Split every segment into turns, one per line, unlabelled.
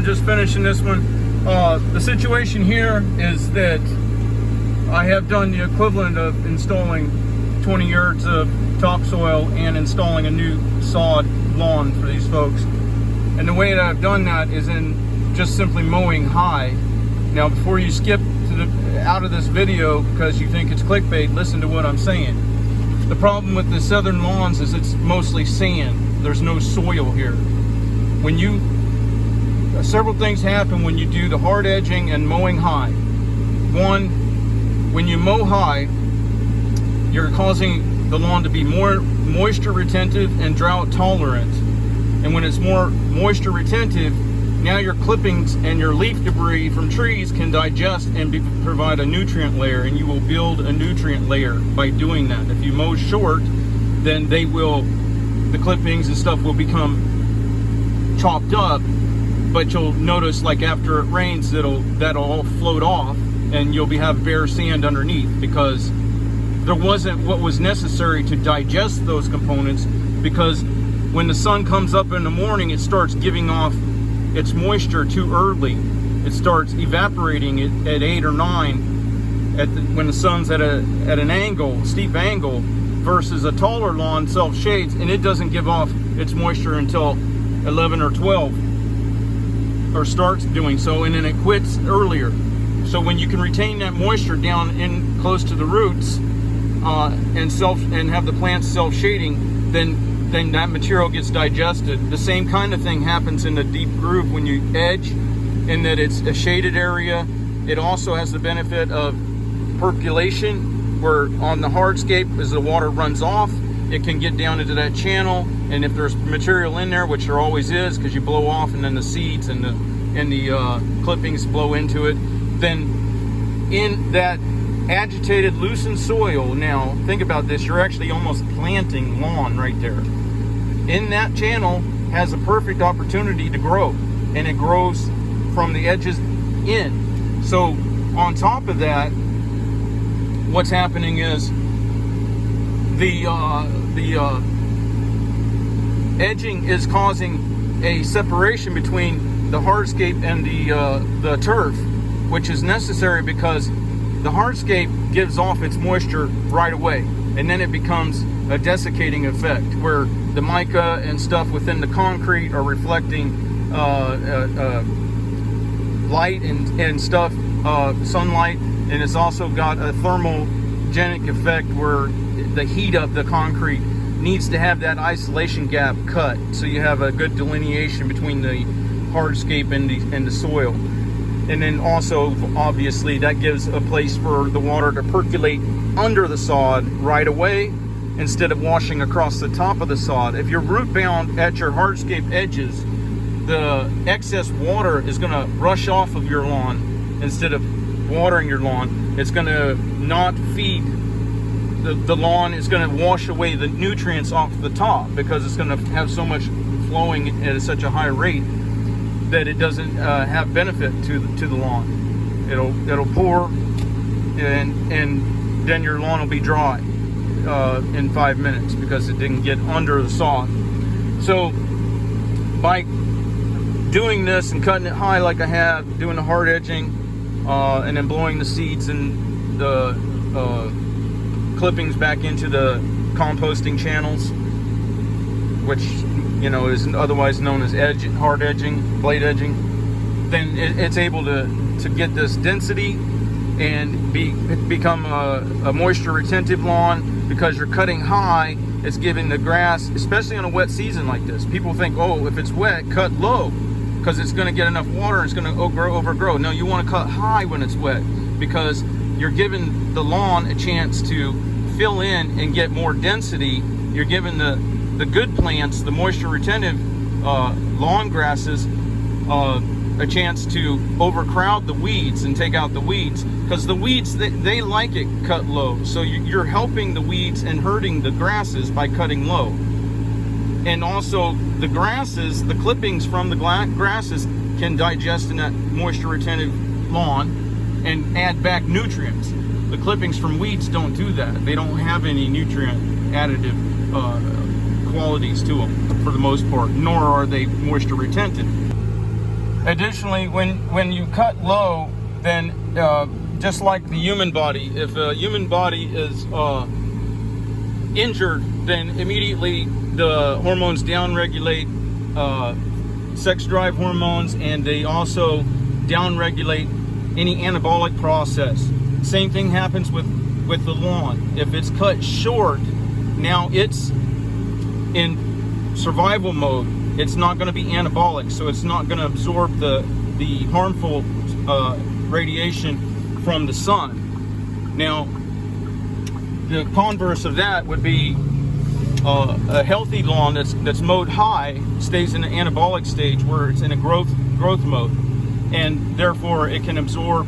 I'm just finishing this one. The situation here is that I have done the equivalent of installing 20 yards of topsoil and installing a new sod lawn for these folks. And the way that I've done that is in just simply mowing high. Now, before you skip out of this video because you think it's clickbait, listen to what I'm saying. The problem with the southern lawns is it's mostly sand. There's no soil here. Several things happen when you do the hard edging and mowing high. One, when you mow high, you're causing the lawn to be more moisture retentive and drought tolerant. And when it's more moisture retentive, now your clippings and your leaf debris from trees can digest and provide a nutrient layer, and you will build a nutrient layer by doing that. If you mow short, then the clippings and stuff will become chopped up, but you'll notice like after it rains, that'll all float off and you'll have bare sand underneath because there wasn't what was necessary to digest those components, because when the sun comes up in the morning, it starts giving off its moisture too early. It starts evaporating it at 8 or 9 when the sun's at an angle, steep angle, versus a taller lawn self-shades, and it doesn't give off its moisture until 11 or 12, or starts doing so, and then it quits earlier. So when you can retain that moisture down in close to the roots and have the plants self-shading, then that material gets digested. The same kind of thing happens in the deep groove when you edge, in that it's a shaded area. It also has the benefit of percolation, where on the hardscape, as the water runs off, it can get down into that channel, and if there's material in there, which there always is because you blow off and then the seeds and the clippings blow into it, then in that agitated, loosened soil, now think about this, you're actually almost planting lawn right there. In that channel has a perfect opportunity to grow, and it grows from the edges in. So on top of that, what's happening is the edging is causing a separation between the hardscape and the turf, which is necessary because the hardscape gives off its moisture right away, and then it becomes a desiccating effect where the mica and stuff within the concrete are reflecting light and stuff, sunlight, and it's also got a thermogenic effect where the heat of the concrete needs to have that isolation gap cut, so you have a good delineation between the hardscape and the soil. And then also, obviously, that gives a place for the water to percolate under the sod right away instead of washing across the top of the sod. If you're root bound at your hardscape edges, the excess water is going to rush off of your lawn instead of watering your lawn. It's going to not feed the lawn. It's going to wash away the nutrients off the top because it's going to have so much flowing at such a high rate that it doesn't have benefit to the lawn. It'll pour, and then your lawn will be dry in 5 minutes because it didn't get under the sod. So by doing this and cutting it high like I have, doing the hard edging, and then blowing the seeds and the clippings back into the composting channels, which is otherwise known as hard edging, blade edging, then it's able to get this density and become a moisture retentive lawn because you're cutting high. It's giving the grass, especially on a wet season like this. People think, oh, if it's wet, cut low because it's going to get enough water and it's going to overgrow. No, you want to cut high when it's wet because you're giving the lawn a chance to fill in and get more density. You're giving the good plants, the moisture retentive lawn grasses, a chance to overcrowd the weeds and take out the weeds, because the weeds, they like it cut low. So you're helping the weeds and hurting the grasses by cutting low. And also the grasses, the clippings from the grasses can digest in that moisture retentive lawn and add back nutrients. The clippings from weeds don't do that. They don't have any nutrient additive qualities to them for the most part, nor are they moisture retentive. Additionally, when you cut low, then just like the human body, if a human body is injured, then immediately the hormones downregulate sex drive hormones, and they also downregulate any anabolic process. Same thing happens with the lawn. If it's cut short, now it's in survival mode. It's not going to be anabolic, so it's not going to absorb the harmful radiation from the sun. Now, the converse of that would be a healthy lawn that's mowed high stays in an anabolic stage where it's in a growth mode, and therefore it can absorb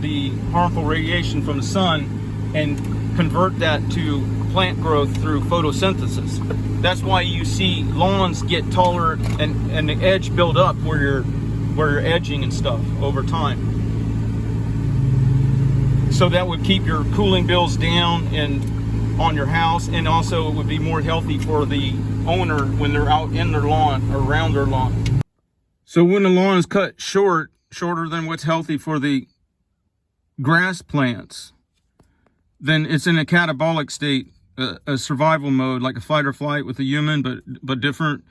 the harmful radiation from the sun and convert that to plant growth through photosynthesis. That's why you see lawns get taller and the edge build up where you're edging and stuff over time. So that would keep your cooling bills down and on your house, and also it would be more healthy for the owner when they're out in their lawn or around their lawn. So when the lawn is cut shorter than what's healthy for the grass plants, then it's in a catabolic state, a survival mode, like a fight or flight with a human, but different,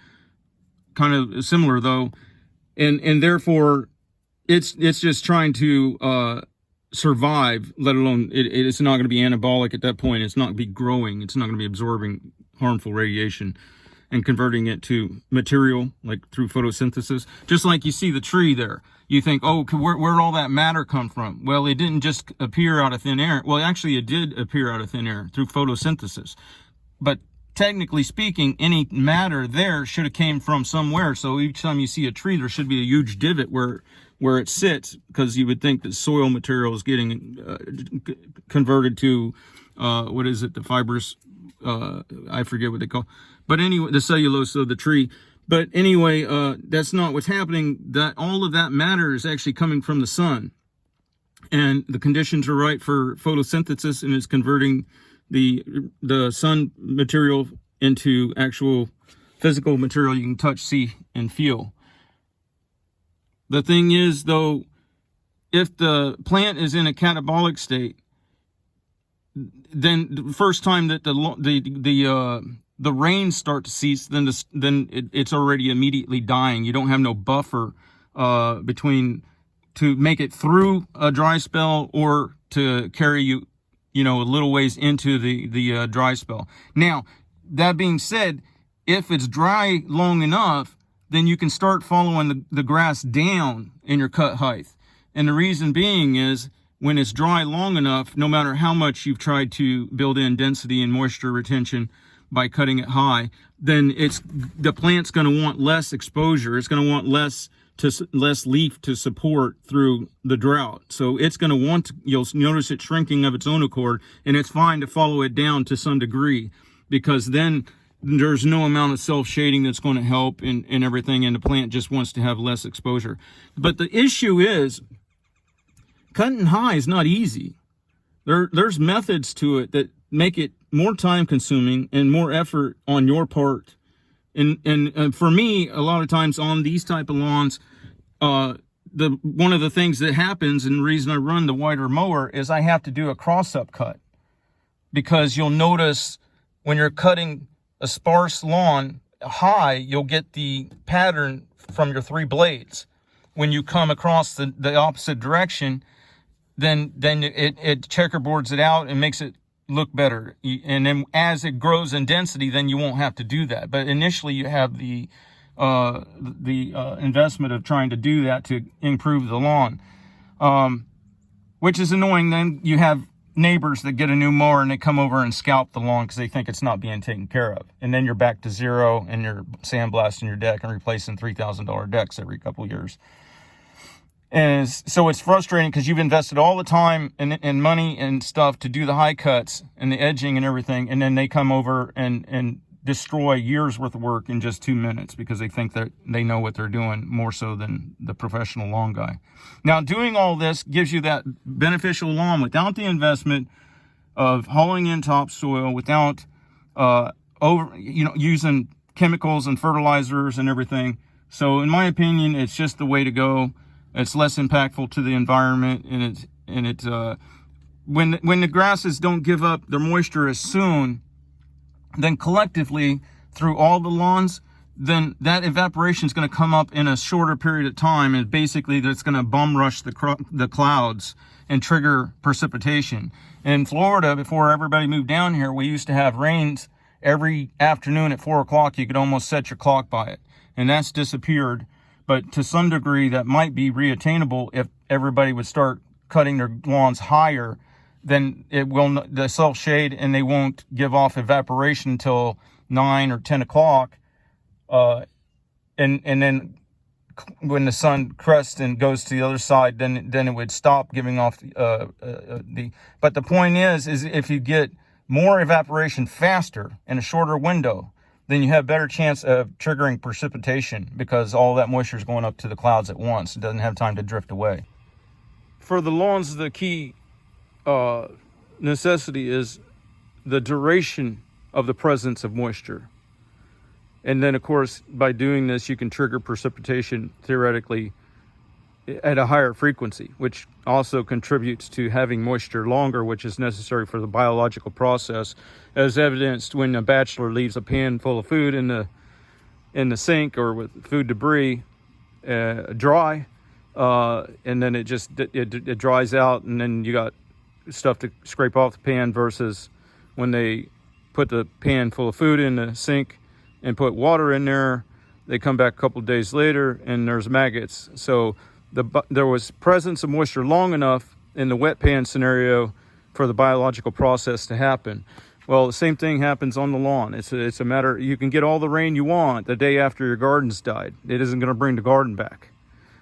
kind of similar though, and therefore it's just trying to survive. Let alone it's not going to be anabolic at that point. It's not going to be growing. It's not going to be absorbing harmful radiation and converting it to material, like through photosynthesis. Just like you see the tree there. You think, oh, where'd all that matter come from? Well, it didn't just appear out of thin air. Well, actually, it did appear out of thin air through photosynthesis. But technically speaking, any matter there should have came from somewhere. So each time you see a tree, there should be a huge divot where it sits, because you would think that soil material is getting converted to, what is it, the fibrous, I forget what they call, but anyway, the cellulose of the tree. But anyway, that's not what's happening. That all of that matter is actually coming from the sun, and the conditions are right for photosynthesis, and it's converting the sun material into actual physical material you can touch, see, and feel. The thing is, though, if the plant is in a catabolic state, then the first time that the rains start to cease, then it's already immediately dying. You don't have no buffer between to make it through a dry spell or to carry you a little ways into the dry spell. Now, that being said, if it's dry long enough, then you can start following the grass down in your cut height. And the reason being is, when it's dry long enough, no matter how much you've tried to build in density and moisture retention by cutting it high, then the plant's going to want less exposure. It's going to want less leaf to support through the drought. So it's going to want you'll notice it shrinking of its own accord, and it's fine to follow it down to some degree, because then there's no amount of self-shading that's going to help in everything, and the plant just wants to have less exposure. But the issue is, cutting high is not easy. There's methods to it that make it more time consuming and more effort on your part. And for me, a lot of times on these type of lawns, one of the things that happens, and the reason I run the wider mower, is I have to do a cross-up cut. Because you'll notice when you're cutting a sparse lawn high, you'll get the pattern from your three blades. When you come across the opposite direction, then it checkerboards it out and makes it look better. And then as it grows in density, then you won't have to do that. But initially you have the investment of trying to do that to improve the lawn, which is annoying. Then you have neighbors that get a new mower and they come over and scalp the lawn because they think it's not being taken care of. And then you're back to zero, and you're sandblasting your deck and replacing $3,000 decks every couple of years. And so it's frustrating because you've invested all the time and money and stuff to do the high cuts and the edging and everything, and then they come over and destroy years worth of work in just 2 minutes because they think that they know what they're doing more so than the professional lawn guy. Now, doing all this gives you that beneficial lawn without the investment of hauling in topsoil, without using chemicals and fertilizers and everything. So in my opinion, it's just the way to go. It's less impactful to the environment, and when the grasses don't give up their moisture as soon, then collectively through all the lawns, then that evaporation is going to come up in a shorter period of time, and basically that's going to bum rush the clouds and trigger precipitation. In Florida, before everybody moved down here, we used to have rains every afternoon at 4 o'clock. You could almost set your clock by it, and that's disappeared. But to some degree, that might be reattainable if everybody would start cutting their lawns higher. Then they'll self-shade, and they won't give off evaporation until 9 or 10 o'clock. And then when the sun crests and goes to the other side, then it would stop giving off but the point is if you get more evaporation faster in a shorter window, then you have better chance of triggering precipitation, because all that moisture is going up to the clouds at once. It doesn't have time to drift away. For the lawns, the key necessity is the duration of the presence of moisture. And then, of course, by doing this, you can trigger precipitation theoretically at a higher frequency, which also contributes to having moisture longer, which is necessary for the biological process, as evidenced when a bachelor leaves a pan full of food in the sink or with food debris dry, and then it dries out, and then you got stuff to scrape off the pan, versus when they put the pan full of food in the sink and put water in there, they come back a couple of days later and there's maggots. So there was presence of moisture long enough in the wet pan scenario for the biological process to happen. Well, the same thing happens on the lawn. It's a matter, you can get all the rain you want the day after your garden's died. It isn't going to bring the garden back.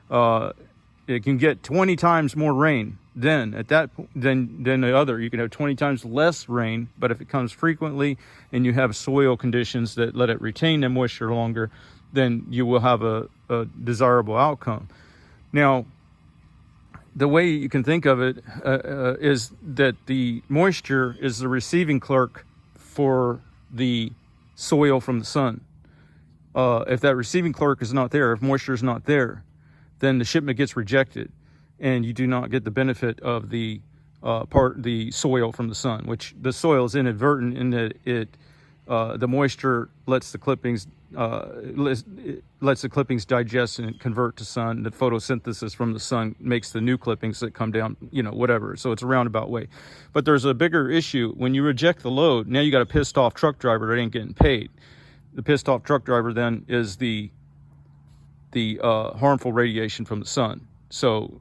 It can get 20 times more rain than the other. You can have 20 times less rain, but if it comes frequently and you have soil conditions that let it retain the moisture longer, then you will have a desirable outcome. Now, the way you can think of it is that the moisture is the receiving clerk for the soil from the sun. If that receiving clerk is not there, if moisture is not there, then the shipment gets rejected, and you do not get the benefit of the soil from the sun, which the soil is inadvertent in that the moisture lets the clippings digest and convert to sun. The photosynthesis from the sun makes the new clippings that come down, whatever. So it's a roundabout way. But there's a bigger issue. When you reject the load, now you got a pissed off truck driver that ain't getting paid. The pissed off truck driver then is the harmful radiation from the sun. So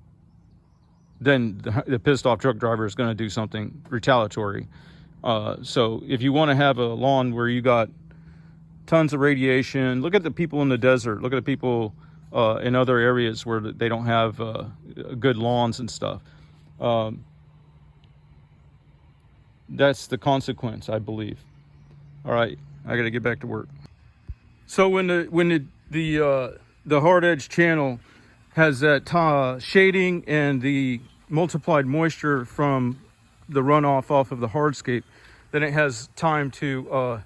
then the pissed off truck driver is going to do something retaliatory. So if you want to have a lawn where you got tons of radiation, look at the people in the desert, look at the people in other areas where they don't have good lawns and stuff. That's the consequence, I believe. All right, I got to get back to work. So when the hard edge channel has that shading and the multiplied moisture from the runoff off of the hardscape, then it has time to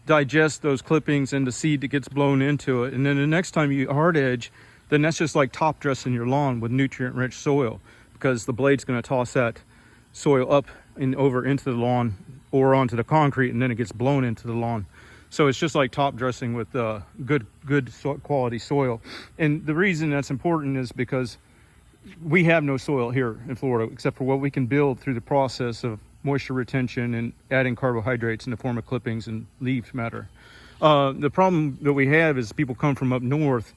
digest those clippings and the seed that gets blown into it. And then the next time you hard edge, then that's just like top dressing your lawn with nutrient rich soil, because the blade's going to toss that soil up and over into the lawn or onto the concrete, and then it gets blown into the lawn. So it's just like top dressing with good quality soil. And the reason that's important is because we have no soil here in Florida except for what we can build through the process of moisture retention and adding carbohydrates in the form of clippings and leaf matter. The problem that we have is people come from up north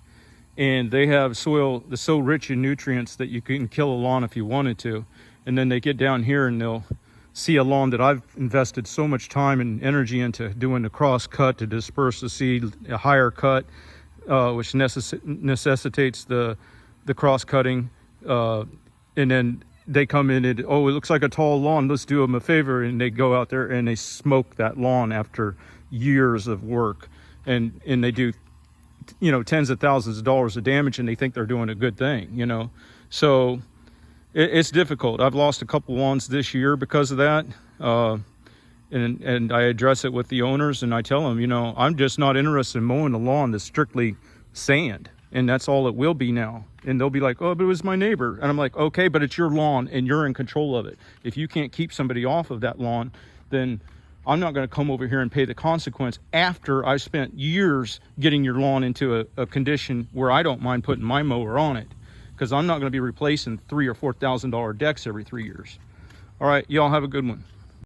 and they have soil that's so rich in nutrients that you can kill a lawn if you wanted to. And then they get down here and they'll see a lawn that I've invested so much time and energy into doing the cross cut to disperse the seed, a higher cut, which necessitates the cross cutting. And then they come in and, oh, it looks like a tall lawn, let's do them a favor. And they go out there and they smoke that lawn after years of work. And they do, tens of thousands of dollars of damage, and they think they're doing a good thing, So it's difficult. I've lost a couple lawns this year because of that. And I address it with the owners, and I tell them, I'm just not interested in mowing the lawn that's strictly sand. And that's all it will be now. And they'll be like, oh, but it was my neighbor. And I'm like, okay, but it's your lawn and you're in control of it. If you can't keep somebody off of that lawn, then I'm not going to come over here and pay the consequence after I spent years getting your lawn into a condition where I don't mind putting my mower on it, because I'm not going to be replacing $3,000 or $4,000 decks every 3 years. All right, y'all have a good one.